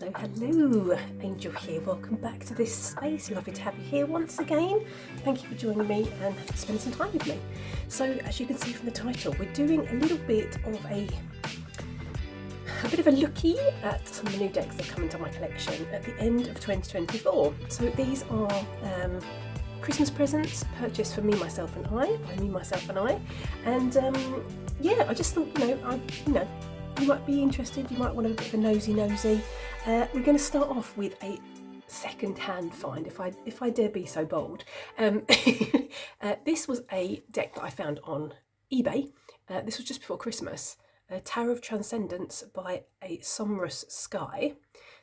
Hello, Angel here. Welcome back to this space. Lovely to have you here once again. Thank you for joining me and spending some time with me. So, as you can see from the title, we're doing a little bit of a looky at some of the new decks that come into my collection at the end of 2024. So these are Christmas presents purchased for me, myself and I, by me, myself and I. And yeah, I just thought, you might be interested, you might want a bit of a nosy. We're going to start off with a second-hand find, if I dare be so bold. This was a deck that I found on eBay. This was just before Christmas. Tarot of Transcendence by a Sombrous Sky.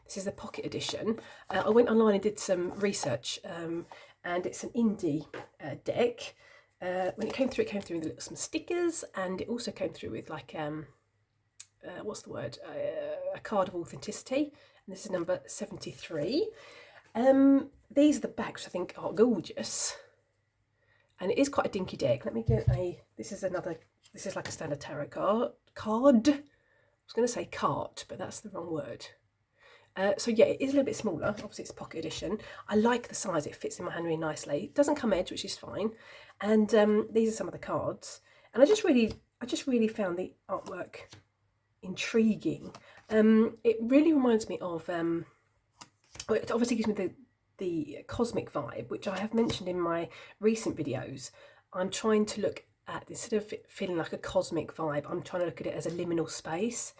This is the pocket edition. I went online and did some research, and it's an indie deck. When it came through with some stickers, and it also came through with like what's the word? A card of authenticity. And this is number 73. These are the backs, which I think are gorgeous, and it is quite a dinky deck. Let me get a. This is like a standard tarot card. I was going to say cart, but that's the wrong word. So yeah, it is a little bit smaller. Obviously, it's pocket edition. I like the size; it fits in my hand really nicely. It doesn't come edge, which is fine. And these are some of the cards. And I just really found the artwork intriguing. It really reminds me of. It obviously gives me the cosmic vibe, which I have mentioned in my recent videos. I'm trying to look at, instead of feeling like a cosmic vibe, I'm trying to look at it as a liminal space,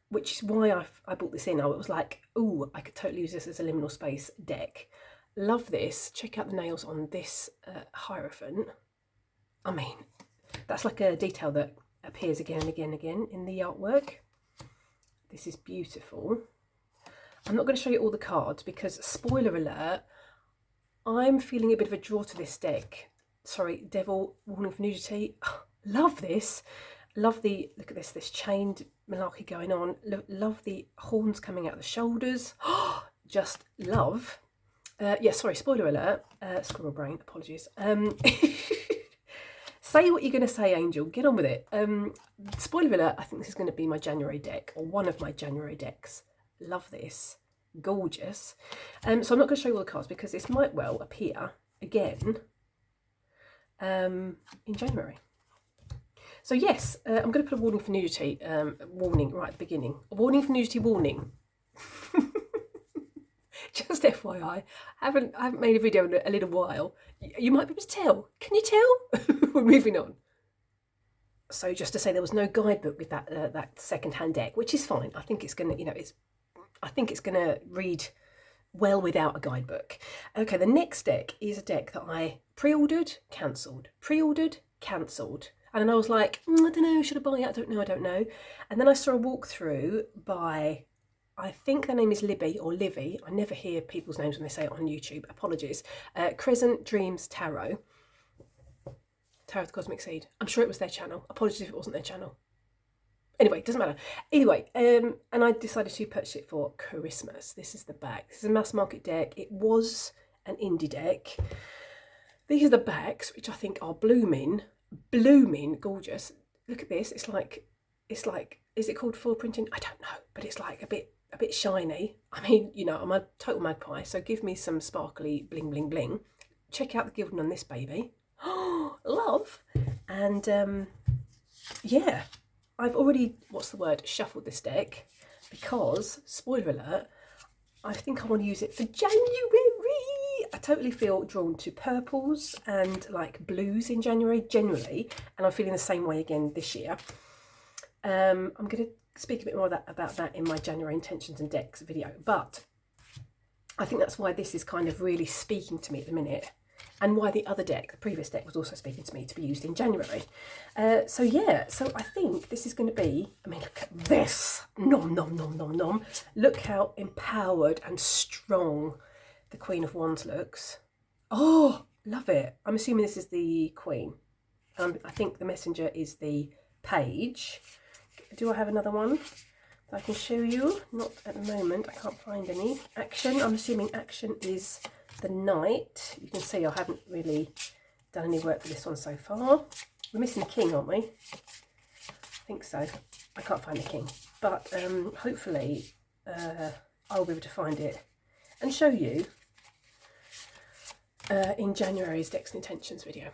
which is why I brought this in. I was like, oh, I could totally use this as a liminal space deck. Love this. Check out the nails on this Hierophant. I mean, that's like a detail that appears again and again and again in the artwork. This is beautiful. I'm not going to show you all the cards because, spoiler alert, I'm feeling a bit of a draw to this deck. Sorry, Devil, Warning for Nudity. Oh, love this. Look at this chained malarkey going on. Love the horns coming out of the shoulders. Just love. Yeah, sorry, spoiler alert. Squirrel brain, apologies. Say what you're going to say, Angel. Get on with it. Spoiler alert, I think this is going to be my January deck, or one of my January decks. Love this. Gorgeous. So I'm not going to show you all the cards because this might well appear again in January. So yes, I'm going to put a warning for nudity warning right at the beginning. A warning for nudity warning. Just FYI, I haven't made a video in a little while. You might be able to tell. Can you tell? We're moving on. So just to say, there was no guidebook with that second-hand deck, which is fine. I think it's gonna, I think it's gonna read well without a guidebook. Okay, the next deck is a deck that I pre-ordered, cancelled, and then I was like, I don't know, should I buy it? I don't know. And then I saw a walkthrough by, I think their name is Libby or Livy. I never hear people's names when they say it on YouTube. Apologies. Crescent Dreams Tarot. Tarot of the Cosmic Seed. I'm sure it was their channel. Apologies if it wasn't their channel. Anyway, it doesn't matter. Anyway, and I decided to purchase it for Christmas. This is the back. This is a mass market deck. It was an indie deck. These are the backs, which I think are blooming gorgeous. Look at this. It's like, is it called foil printing? I don't know, but it's like a bit shiny. I mean, I'm a total magpie, so give me some sparkly bling bling bling. Check out the gilding on this baby. Oh, love. And yeah, I've already, shuffled this deck because, spoiler alert, I think I want to use it for January. I totally feel drawn to purples and like blues in January generally, and I'm feeling the same way again this year. I'm going to speak a bit more about that in my January intentions and decks video, but I think that's why this is kind of really speaking to me at the minute, and why the previous deck was also speaking to me to be used in January. So yeah, so I think this is going to be, I mean, look at this, nom nom nom nom nom. Look how empowered and strong the Queen of Wands looks. Oh, love it. I'm assuming this is the Queen. I think the Messenger is the Page. Do I have another one that I can show you? Not at the moment. I can't find any. Action. I'm assuming Action is the Knight. You can see I haven't really done any work with this one so far. We're missing the King, aren't we? I think so. I can't find the King. But hopefully I'll be able to find it and show you in January's Decks and Intentions video.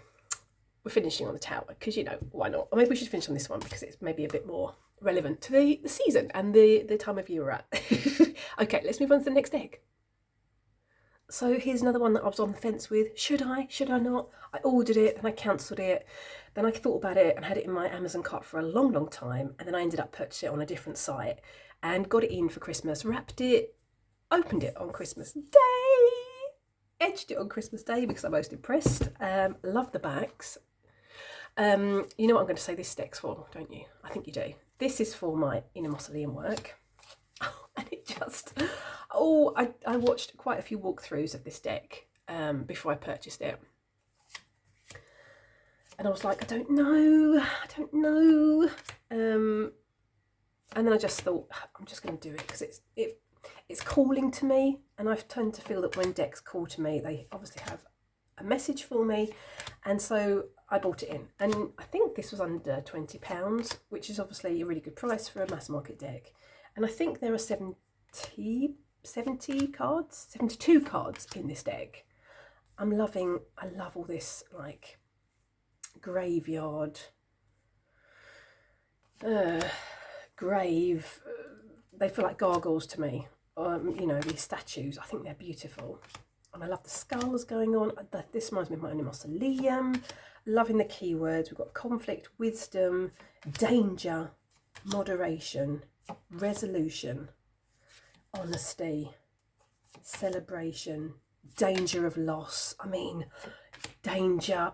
We're finishing on the Tower because, you know, why not? Or maybe we should finish on this one because it's maybe a bit more relevant to the season and the time of year we're at. Okay, let's move on to the next deck. So here's another one that I was on the fence with. Should I not? I ordered it and I cancelled it. Then I thought about it and had it in my Amazon cart for a long, long time. And then I ended up purchasing it on a different site and got it in for Christmas, wrapped it, opened it on Christmas Day, edged it on Christmas Day because I'm most impressed. Love the backs. You know what I'm going to say this deck's for, don't you? I think you do. This is for my inner mausoleum work. And it just, I watched quite a few walkthroughs of this deck before I purchased it. And I was like, I don't know. And then I just thought, I'm just going to do it because it's calling to me. And I've tend to feel that when decks call to me, they obviously have a message for me. And so I bought it in. And I think this was under £20, which is obviously a really good price for a mass market deck. And I think there are 72 cards in this deck. I love all this like graveyard, grave. They feel like gargoyles to me. You know, these statues, I think they're beautiful. And I love the skulls going on. This reminds me of my own mausoleum. Loving the keywords. We've got conflict, wisdom, danger, moderation, resolution, honesty, celebration, danger of loss. I mean, danger,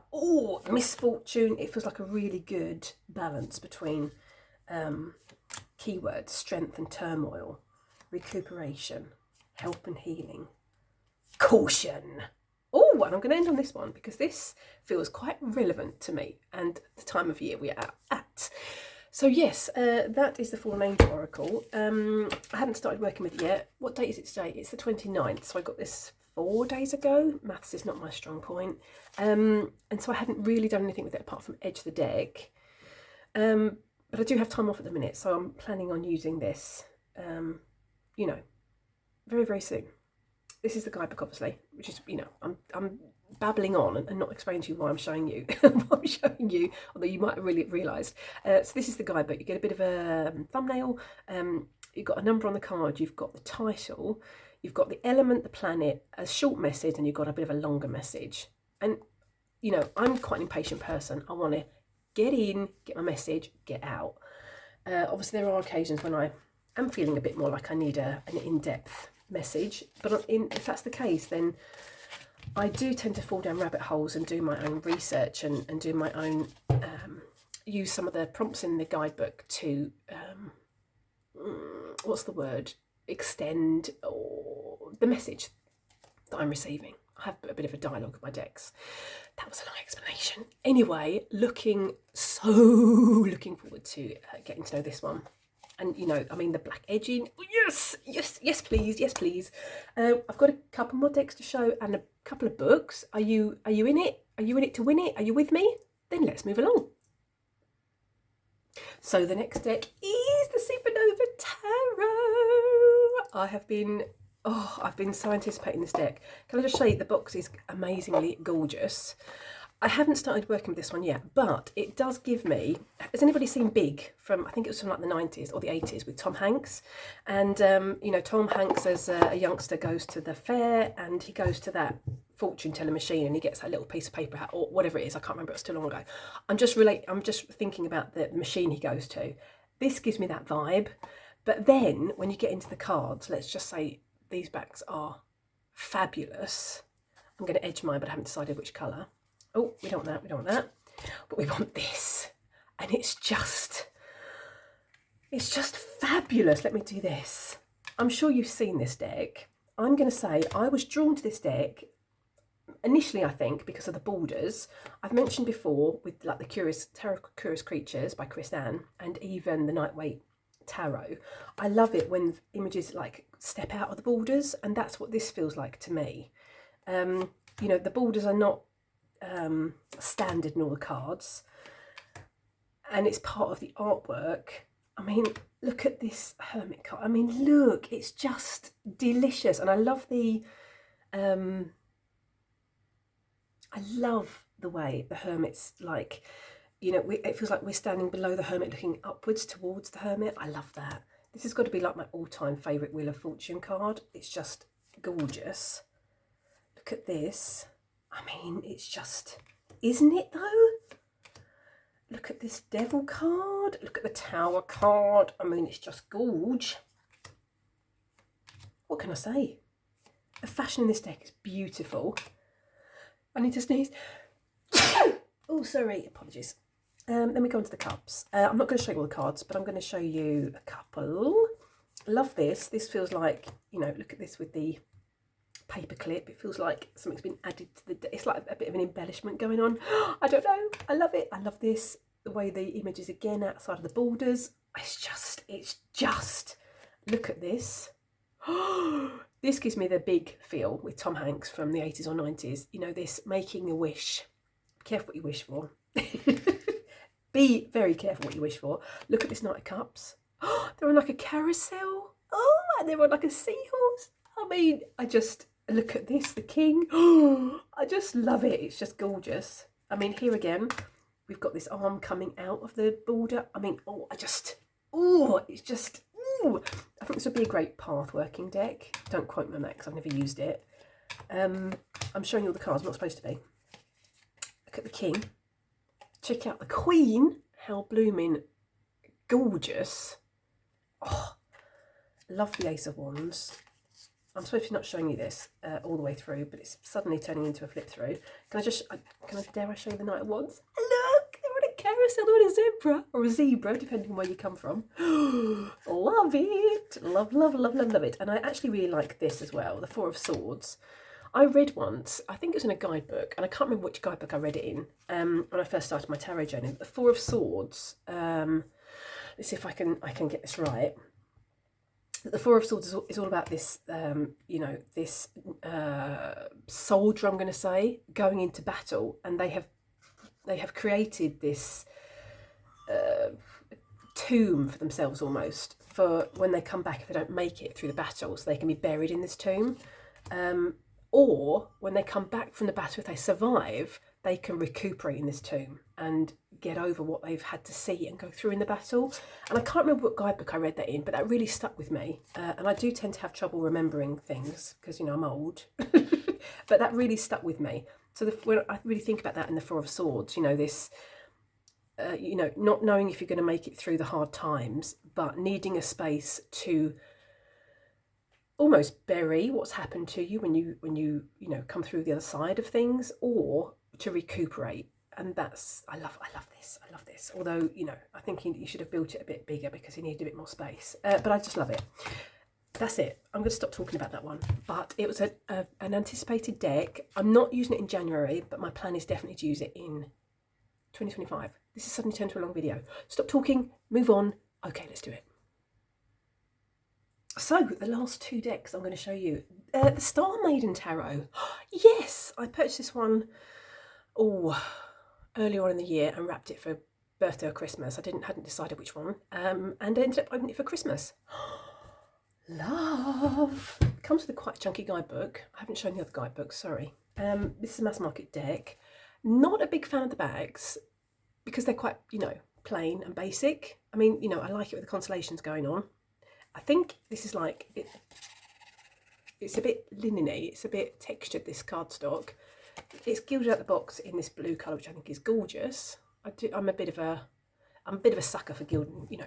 misfortune. It feels like a really good balance between keywords, strength and turmoil, recuperation, help and healing, caution. Oh, and I'm going to end on this one because this feels quite relevant to me and the time of year we're at. So yes, that is the Fallen Angel Oracle. I hadn't started working with it yet. What date is it today? It's the 29th, so I got this 4 days ago. Maths is not my strong point. And so I hadn't really done anything with it apart from edge the deck. But I do have time off at the minute, so I'm planning on using this, you know, very, very soon. This is the guidebook, obviously, which is, you know, I'm babbling on and not explaining to you why I'm showing you what I'm showing you, although you might have really realised. So this is the guidebook. You get a bit of a thumbnail, you've got a number on the card, you've got the title, you've got the element, the planet, a short message, and you've got a bit of a longer message. And, you know, I'm quite an impatient person. I want to get in, get my message, get out. Obviously, there are occasions when I am feeling a bit more like I need an in-depth message, but if that's the case, then I do tend to fall down rabbit holes and do my own research and do my own, use some of the prompts in the guidebook to, extend the message that I'm receiving. I have a bit of a dialogue with my decks. That was a long explanation. Anyway, looking forward to getting to know this one. And, you know, I mean, the black edging. Yes, please. I've got a couple more decks to show and a couple of books. Are you in it? Are you in it to win it? Are you with me? Then let's move along. So the next deck is the Supernoa Tarot. I've been so anticipating this deck. Can I just say the box is amazingly gorgeous. I haven't started working with this one yet, but it does give me... Has anybody seen Big from, I think it was from like the 90s or the 80s with Tom Hanks? And, you know, Tom Hanks as a youngster goes to the fair and he goes to that fortune teller machine and he gets that little piece of paper or whatever it is. I can't remember, it was too long ago. I'm just thinking about the machine he goes to. This gives me that vibe. But then when you get into the cards, let's just say these backs are fabulous. I'm going to edge mine, but I haven't decided which colour. Oh, we don't want that. But we want this. And it's just fabulous. Let me do this. I'm sure you've seen this deck. I'm going to say I was drawn to this deck initially, I think, because of the borders. I've mentioned before with like the Tarot Curious Creatures by Chris Ann and even the Nightweight Tarot. I love it when images like step out of the borders, and that's what this feels like to me. You know, the borders are not standard in all the cards, and it's part of the artwork, I mean, look at this hermit card. I mean, look, it's just delicious. And I love the, I love the way the hermit's like, you know, it feels like we're standing below the hermit looking upwards towards the hermit. I love that. This has got to be like my all-time favourite Wheel of Fortune card. It's just gorgeous. Look at this. I mean, it's just, isn't it though? Look at this Devil card. Look at the Tower card. I mean, it's just gorge. What can I say? The fashion in this deck is beautiful. I need to sneeze. Oh, sorry. Apologies. Then we go into the cups. I'm not going to show you all the cards, but I'm going to show you a couple. Love this. This feels like, you know, look at this with the paper clip. It feels like something's been added to the, it's like a bit of an embellishment going on. I don't know. I love it. I love this. The way the image is again outside of the borders. It's just, look at this. This gives me the big feel with Tom Hanks from the 80s or 90s. You know, this making a wish. Be careful what you wish for. Be very careful what you wish for. Look at this Knight of Cups. They're on like a carousel. Oh, and they're on like a seahorse. I mean, I just, look at this, the King. I just love it. It's just gorgeous. I mean, here again, we've got this arm coming out of the border. I mean, oh, it's just, I think this would be a great path working deck. Don't quote me on that because I've never used it. I'm showing you all the cards. I'm not supposed to be. Look at the King. Check out the Queen. How blooming gorgeous. Oh, love the Ace of Wands. I'm supposed to be not showing you this all the way through, but it's suddenly turning into a flip through. Dare I show you the Knight of Wands? Look, they're on a carousel, they're on a zebra, or a zebra, depending on where you come from. Love it. Love, love, love, love, love it. And I actually really like this as well, the Four of Swords. I read once, I think it was in a guidebook, and I can't remember which guidebook I read it in when I first started my tarot journey. The Four of Swords, let's see if I can get this right. The Four of Swords is all about this, you know, this soldier, I'm going to say, going into battle, and they have created this tomb for themselves almost, for when they come back if they don't make it through the battle, so they can be buried in this tomb. Or when they come back from the battle, if they survive, they can recuperate in this tomb and get over what they've had to see and go through in the battle. And I can't remember what guidebook I read that in, but that really stuck with me. And I do tend to have trouble remembering things because, you know, I'm old. But that really stuck with me. So when I really think about that in the Four of Swords, you know, this, you know, not knowing if you're going to make it through the hard times, but needing a space to almost bury what's happened to you when you know, come through the other side of things, or to recuperate. And that's, I love this. Although, you know, I think you should have built it a bit bigger because he needed a bit more space. But I just love it. That's it. I'm going to stop talking about that one. But it was an anticipated deck. I'm not using it in January, but my plan is definitely to use it in 2025. This has suddenly turned to a long video. Stop talking, move on. Okay, let's do it. So, the last two decks I'm going to show you. The Star Maiden Tarot. Yes, I purchased this one earlier on in the year and wrapped it for birthday or Christmas. I hadn't decided which one. And I ended up opening it for Christmas. Love. It comes with a quite chunky guidebook. I haven't shown the other guidebook, sorry. This is a mass market deck. Not a big fan of the bags because they're quite, you know, plain and basic. I mean, you know, I like it with the constellations going on. I think this is like, it's a bit linen-y, it's a bit textured, this cardstock. It's gilded out the box in this blue colour, which I think is gorgeous. I'm a bit of a sucker for gilding, you know,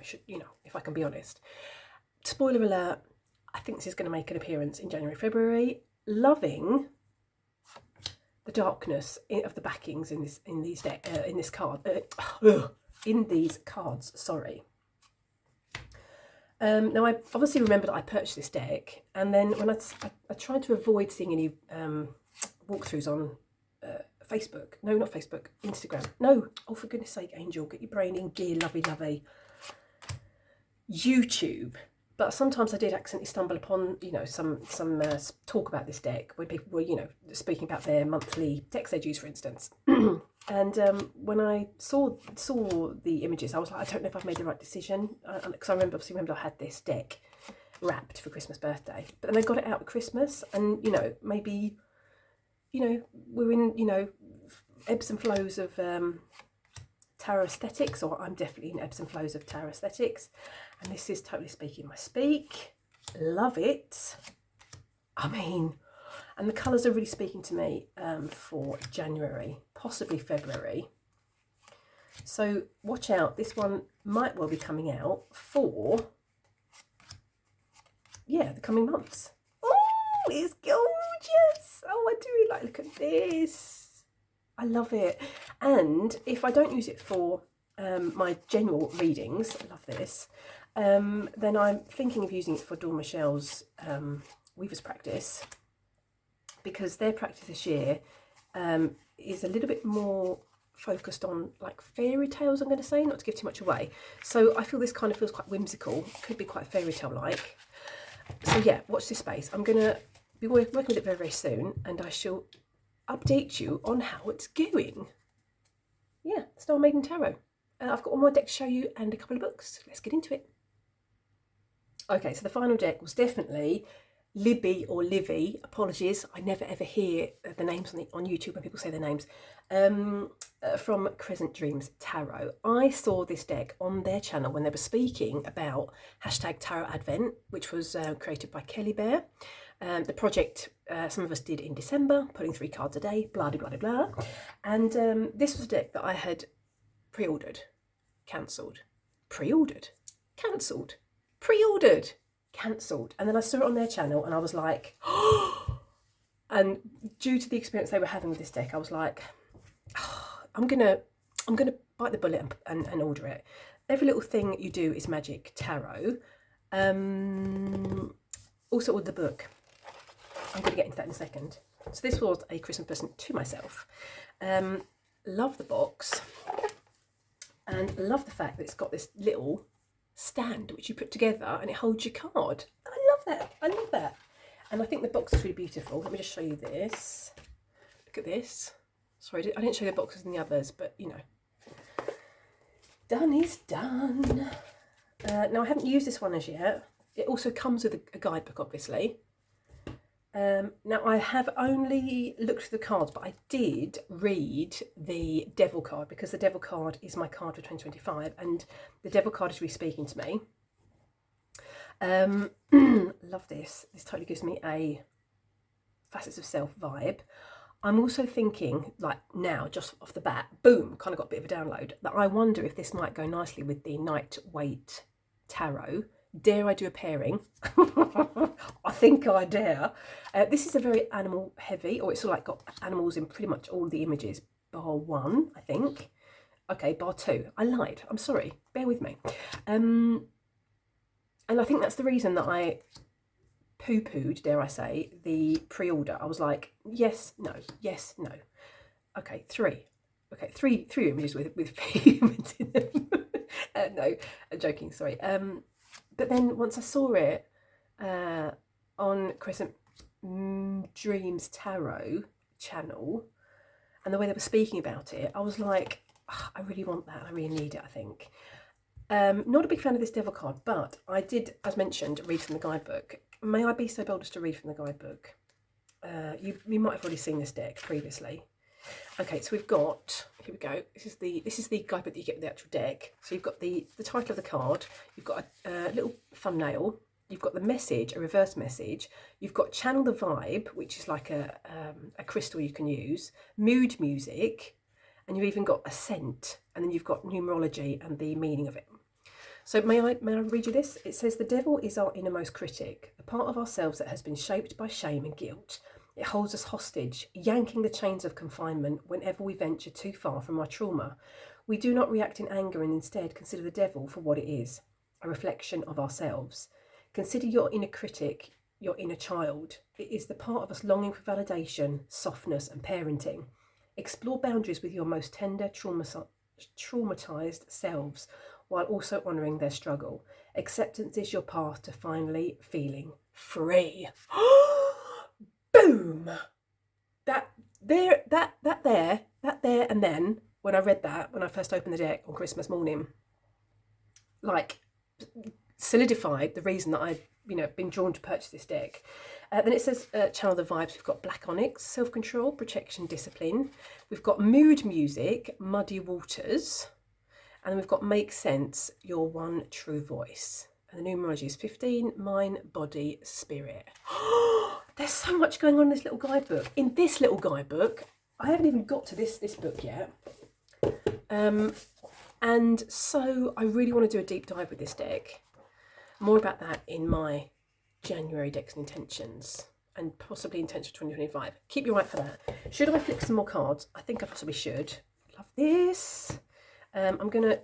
if I can be honest. Spoiler alert, I think this is going to make an appearance in January, February. Loving the darkness of the backings in these cards, sorry. Now, I obviously remember that I purchased this deck, and then when I tried to avoid seeing any walkthroughs on Facebook. No, not Facebook, Instagram. No, oh, for goodness sake, Angel, get your brain in gear, lovey. YouTube. But sometimes I did accidentally stumble upon, you know, some talk about this deck where people were, you know, speaking about their monthly decks they'd use, for instance. And when I saw the images, I was like, I don't know if I've made the right decision, because I remember I had this deck wrapped for Christmas birthday, but then I got it out at Christmas, and you know, maybe, you know, we're in, you know, ebbs and flows of tarot aesthetics, or I'm definitely in ebbs and flows of tarot aesthetics, and this is totally speaking my speak. Love it. I mean, and the colours are really speaking to me for January, possibly February. So watch out, this one might well be coming out for, yeah, the coming months. Oh, it's gorgeous. Oh, I do really like, look at this. I love it. And if I don't use it for my general readings, I love this, then I'm thinking of using it for Dawn Michelle's Weaver's Practice, because their practice this year is a little bit more focused on like fairy tales, I'm going to say, not to give too much away. So I feel this kind of feels quite whimsical, could be quite fairy tale like. So yeah, watch this space. I'm going to be working with it very, very soon, and I shall update you on how it's going. Yeah, Star Maiden Tarot. I've got one more deck to show you and a couple of books. Let's get into it. Okay, so the final deck was definitely Libby or Livy. Apologies, I never ever hear the names on YouTube when people say their names. From Crescent Dreams Tarot. I saw this deck on their channel when they were speaking about #Tarot Advent, which was created by Kelly Bear. The project some of us did in December, putting 3 cards a day, blah, blah, blah, blah. And this was a deck that I had pre-ordered, cancelled, pre-ordered, cancelled, pre-ordered, cancelled. And then I saw it on their channel and I was like, oh! And due to the experience they were having with this deck, I was like, oh, I'm gonna bite the bullet and order it. Every little thing you do is magic tarot. Also with the book. I'm going to get into that in a second. So this was a Christmas present to myself. Love the box, and love the fact that it's got this little stand which you put together and it holds your card. And I love that. I love that. And I think the box is really beautiful. Let me just show you this. Look at this. Sorry, I didn't show you the boxes in the others, but you know, done is done. Now I haven't used this one as yet. It also comes with a guidebook, obviously. Now I have only looked through the cards, but I did read the Devil card, because the Devil card is my card for 2025, and the Devil card is really speaking to me. Love this. This totally gives me a Facets of Self vibe. I'm also thinking, like now, just off the bat, boom, kind of got a bit of a download, that I wonder if this might go nicely with the Night Wait Tarot. Dare I do a pairing? I think I dare. This is a very animal heavy, or it's sort of like got animals in pretty much all the images, bar 1, I think. Okay, bar 2. I lied. I'm sorry. Bear with me. And I think that's the reason that I poo-pooed, dare I say, the pre-order. I was like, yes, no, yes, no. Okay, 3. Okay, three images with humans in them. No, I'm joking, sorry. But then once I saw it on Crescent Dreams Tarot channel, and the way they were speaking about it, I was like, oh, I really want that. I really need it, I think. Not a big fan of this Devil card, but I did, as mentioned, read from the guidebook. May I be so bold as to read from the guidebook? You might have already seen this deck previously. Okay, so we've got, here we go, this is the guidebook that you get with the actual deck. So you've got the title of the card, you've got a little thumbnail, you've got the message, a reverse message, you've got Channel the Vibe, which is like a crystal you can use, mood music, and you've even got a scent, and then you've got numerology and the meaning of it. So may I read you this? It says, the devil is our innermost critic, the part of ourselves that has been shaped by shame and guilt. It holds us hostage, yanking the chains of confinement whenever we venture too far from our trauma. We do not react in anger and instead consider the devil for what it is, a reflection of ourselves. Consider your inner critic, your inner child. It is the part of us longing for validation, softness and parenting. Explore boundaries with your most tender, traumatized selves. while also honouring their struggle. Acceptance is your path to finally feeling free. Boom! That there, and then, when I read that, when I first opened the deck on Christmas morning, like, solidified the reason that I've, been drawn to purchase this deck. Then it says, channel the vibes. We've got Black Onyx, self-control, protection, discipline. We've got mood music, muddy waters. And then we've got make sense, your one true voice. And the numerology is 15, mind, body, spirit. There's so much going on in this little guidebook. In this little guidebook, I haven't even got to this book yet. And so I really want to do a deep dive with this deck. More about that in my January decks and intentions, and possibly intentions for 2025. Keep your eye out for that. Should I flick some more cards? I think I possibly should. Love this. I'm going to,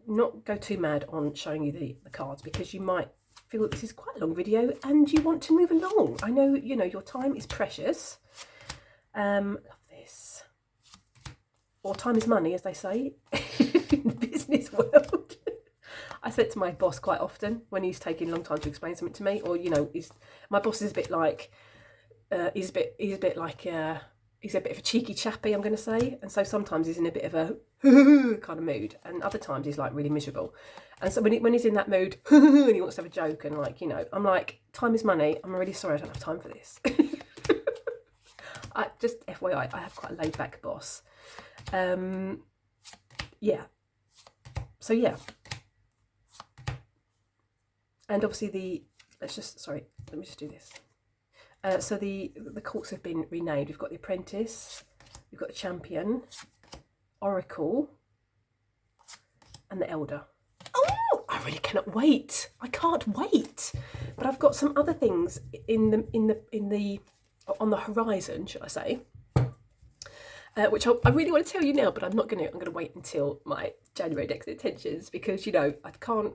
not go too mad on showing you the cards, because you might feel that this is quite a long video and you want to move along. I know, your time is precious. Love this. Or time is money, as they say in the business world. I said to my boss quite often when he's taking a long time to explain something to me, or my boss is a bit like he's a bit of a cheeky chappy, I'm going to say, and so sometimes he's in a bit of a kind of mood, and other times he's like really miserable. And so when he's in that mood and he wants to have a joke, and I'm like, time is money. I'm really sorry, I don't have time for this. Just FYI, I have quite a laid back boss. Yeah. So yeah. And obviously let me just do this. So the courts have been renamed. We've got the Apprentice, we've got the Champion, Oracle, and the Elder. Oh, I really cannot wait. I can't wait. But I've got some other things on the horizon, should I say? Which I really want to tell you now, but I'm not going to. I'm going to wait until my January decks and intentions, because I can't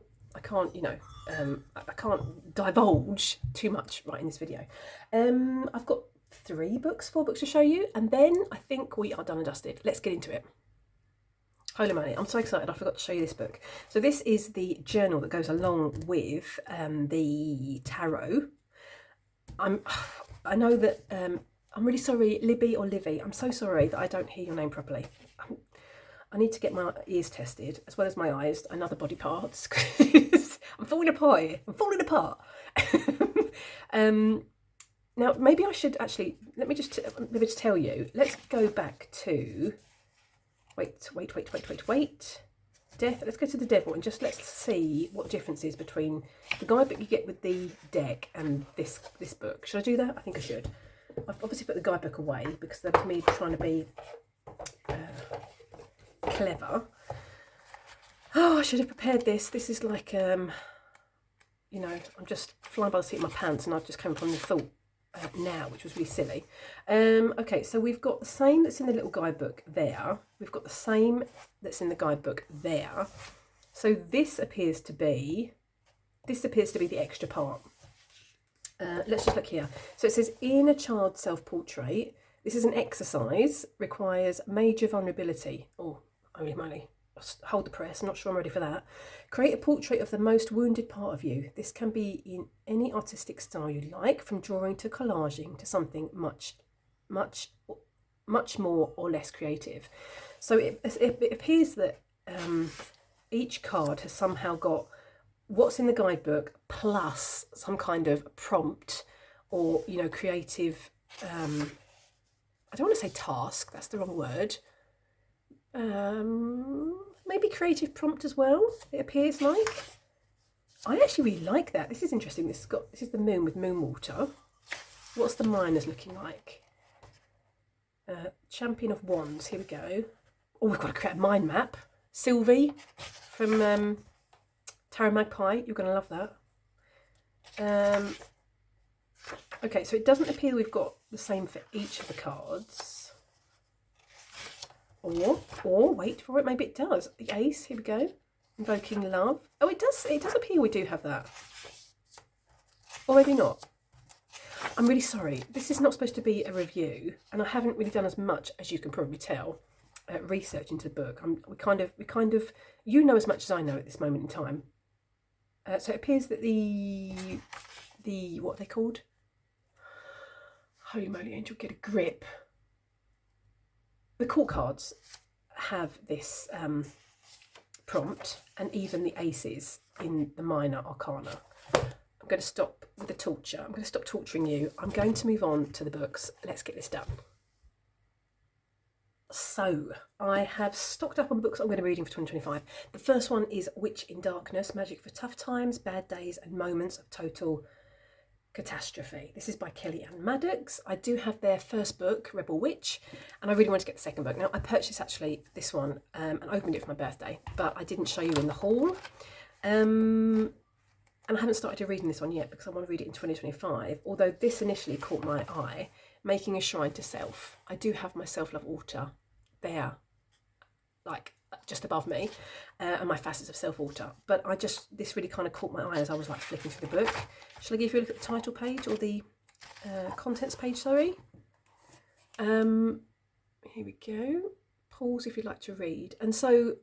divulge too much right in this video. I've got 4 books to show you, and then I think we are done and dusted. Let's get into it. Holy moly, I'm so excited, I forgot to show you this book. So this is the journal that goes along with the tarot. I know that I'm really sorry, Libby or Livy, I'm so sorry that I don't hear your name properly. I need to get my ears tested, as well as my eyes and other body parts. I'm falling apart. Now, maybe I should actually, let me just tell you. Let's go back to, wait. Let's go to the Devil, and just let's see what difference is between the guidebook you get with the deck and this book. Should I do that? I think I should. I've obviously put the guidebook away because that was me trying to be clever. Oh, I should have prepared this. This is like, I'm just flying by the seat of my pants, and I've just come upon the thought now, which was really silly. Okay, so we've got the same that's in the little guidebook there. We've got the same that's in the guidebook there. So this appears to be the extra part. Let's just look here. So it says, in a child self-portrait, this is an exercise, requires major vulnerability. Oh, holy moly. Hold the press, I'm not sure I'm ready for that. Create a portrait of the most wounded part of you. This can be in any artistic style you like, from drawing to collaging to something much more or less creative. So it appears that each card has somehow got what's in the guidebook plus some kind of prompt or creative I don't want to say task, that's the wrong word. Maybe creative prompt as well, it appears like. I actually really like that. This is interesting. This is the moon with moon water. What's the minors looking like? Champion of Wands, here we go. Oh, we've got to create a mind map. Sylvie from Tarot Magpie, you're going to love that. Okay, so it doesn't appear we've got the same for each of the cards. Or wait for it, maybe it does. The Ace, here we go. Invoking love. Oh, it does appear we do have that. Or maybe not. I'm really sorry. This is not supposed to be a review, and I haven't really done as much as you can probably tell. research into the book. We kind of, you know as much as I know at this moment in time. So it appears that the what are they called? Holy moly, Angel, get a grip. The court cards have this prompt, and even the aces in the minor arcana. I'm going to stop with the torture. I'm going to stop torturing you. I'm going to move on to the books. Let's get this done. So, I have stocked up on books I'm going to be reading for 2025. The first one is Witch in Darkness, Magic for Tough Times, Bad Days and Moments of Total Catastrophe. This is by Kelly Ann Maddox. I do have their first book, Rebel Witch, and I really want to get the second book. Now, I purchased actually this one and opened it for my birthday, but I didn't show you in the haul. And I haven't started reading this one yet because I want to read it in 2025, although this initially caught my eye, Making a Shrine to Self. I do have my self-love altar there, like just above me, and my facets of self-altar, but this really kind of caught my eye as I was like flicking through the book. Shall I give you a look at the title page, or the contents page, sorry? Here we go. Pause if you'd like to read. And so,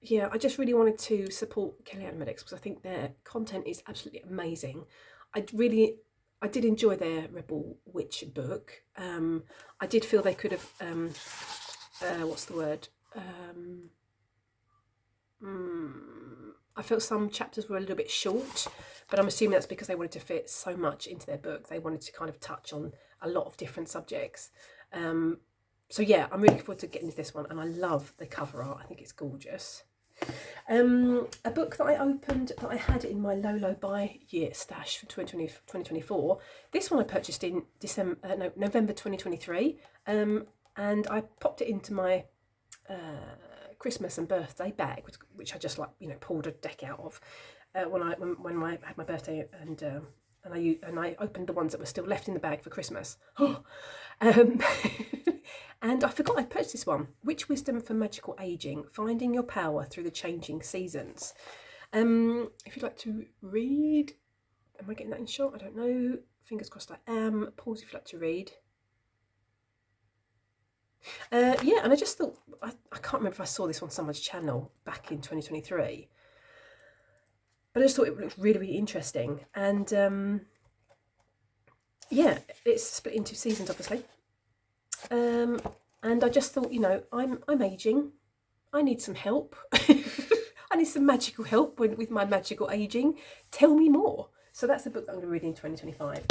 yeah, I just really wanted to support Kelly Ann Maddox because I think their content is absolutely amazing. I did enjoy their Rebel Witch book. I did feel they could have, what's the word? I felt some chapters were a little bit short, but I'm assuming that's because they wanted to fit so much into their book. They wanted to kind of touch on a lot of different subjects. So yeah, I'm really looking forward to getting into this one, and I love the cover art. I think it's gorgeous. A book that I opened that I had in my low buy year stash for 2024. This one I purchased in November 2023, and I popped it into my Christmas and birthday bag, which I just pulled a deck out of when I had my birthday, and I opened the ones that were still left in the bag for Christmas. And I forgot I purchased this one, Witch Wisdom for Magical Aging, Finding Your Power Through the Changing Seasons. If you'd like to read, am I getting that in shot? I don't know. Fingers crossed I am. Pause if you'd like to read. Yeah, and I just thought, I can't remember if I saw this on someone's channel back in 2023, but I just thought it looked really, really interesting. And yeah, it's split into seasons, obviously. And I just thought, I'm aging. I need some help. I need some magical help with my magical aging. Tell me more. So that's the book that I'm going to read in 2025.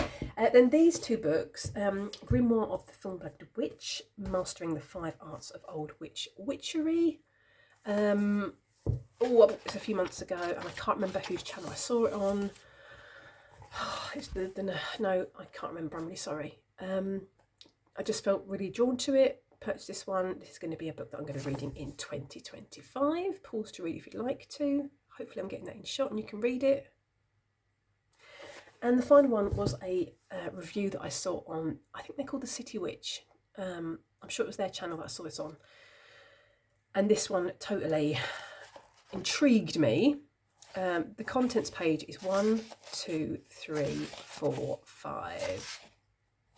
Then these two books, Grimoire of the Thorn-Blooded Witch, Mastering the 5 Arts of Old Witchery. I bought this a few months ago, and I can't remember whose channel I saw it on. No, I can't remember. I'm really sorry. I just felt really drawn to it. Purchased this one. This is going to be a book that I'm going to be reading in 2025. Pause to read if you'd like to. Hopefully I'm getting that in shot and you can read it. And the final one was a review that I saw on, I think they're called The City Witch. I'm sure it was their channel that I saw this on. And this one totally intrigued me. The contents page is 1, 2, 3, 4, 5,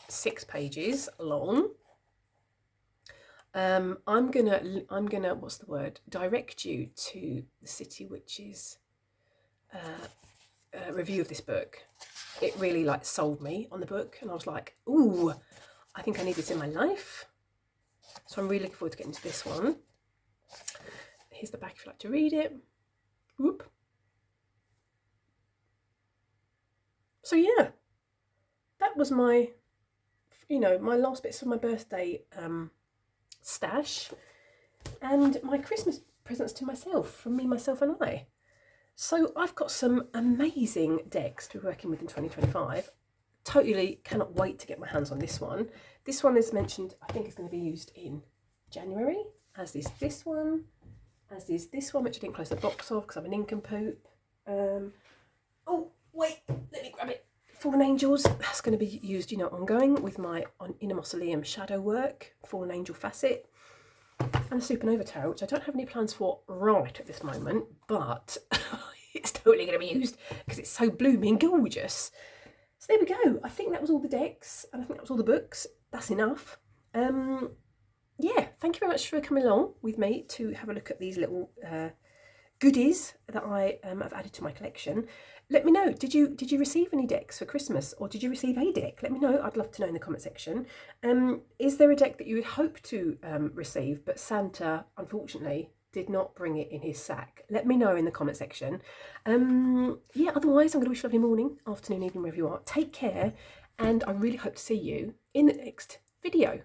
6 pages long. I'm gonna what's the word? Direct you to the City Witch's review of this book. It really sold me on the book, and I was like, ooh, I think I need this in my life. So I'm really looking forward to getting into this one. Here's the back if you'd like to read it. Whoop. So yeah, that was my, my last bits of my birthday stash, and my Christmas presents to myself, from me, myself and I. So I've got some amazing decks to be working with in 2025. Totally cannot wait to get my hands on this one. This one is mentioned, I think it's going to be used in January, as is this one, as is this one, which I didn't close the box of because I'm an nincompoop. Oh, wait, let me grab it. Fallen Angels, that's going to be used, ongoing with my Inner Mausoleum shadow work, Fallen Angel facet. And the Supernova Tarot, which I don't have any plans for right at this moment, but it's totally going to be used because it's so blooming gorgeous. So there we go. I think that was all the decks, and I think that was all the books. That's enough. yeah, thank you very much for coming along with me to have a look at these little goodies that I have added to my collection. Let me know, did you receive any decks for Christmas, or did you receive a deck? Let me know, I'd love to know in the comment section. Is there a deck that you would hope to receive, but Santa, unfortunately, did not bring it in his sack? Let me know in the comment section. Yeah, otherwise, I'm going to wish you a lovely morning, afternoon, evening, wherever you are. Take care, and I really hope to see you in the next video.